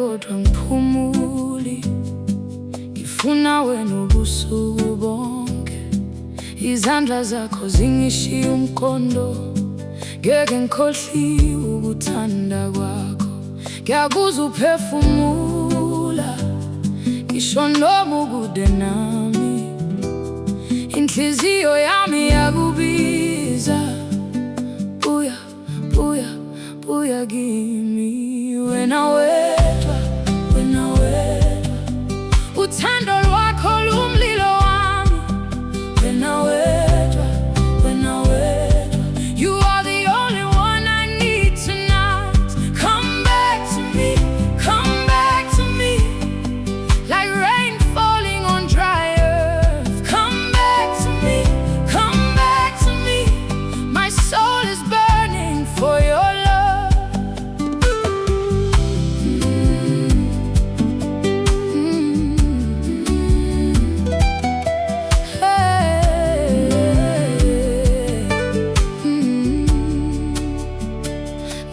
kodwa ngiphumuli. Ngifuna wena ubusuku bonke, izandla zakho zingishiye umkhondo. Ngeke ngikhohliwe ukuthanda kwakho, ngiyakuzwa uphefumula, ngisho noma ukude nami. Inhliziyo yami yakubiza, buya, buya, buya kimi. Wena wedwa, wena wedwa, uthando lwakho lumlilo wami. Wena wedwa, wena wedwa, you are the only one I need tonight. Come back to me, come back to me, like rain falling on dry earth. Come back to me, come back to me, my soul is burning for your love.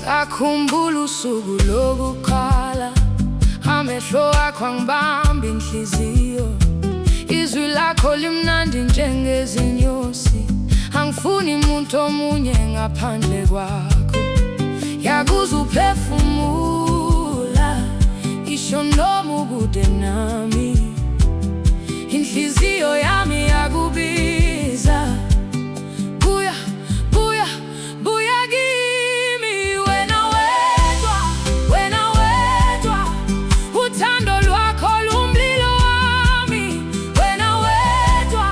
Ngakhumbula usuku lokuqala, amehlo akho angibamba inhliziyo. Izwi lakho limnandi njengezinyosi, angifuni umuntu omunye ngaphandle kwakho. Ngiyakuzwa uphefumula, ngisho noma ukude nami. Inhliziyo yami yakubiza, buya, buya, buya kimi. Wena wedwa, wena wedwa, uthando lwakho lumlilo wami. Wena wedwa,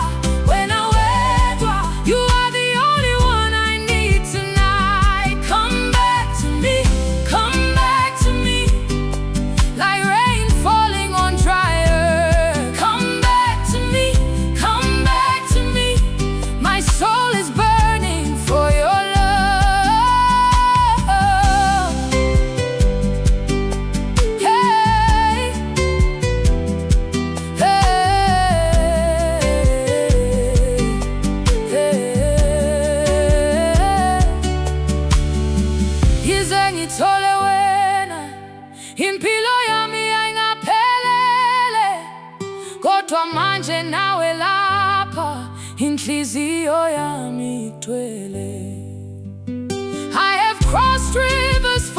wena wedwa, you are the only one I need tonight. Come back to me, come back to me, like rain falling on dry earth. Come back to me, come back to me, my soul is burning for your love. Hey, hey, hey. Yize ngithole wena, impilo yami ayingaphelele, kodwa manje nawe lapha, inhliziyo yami igcwele. I have crossed rivers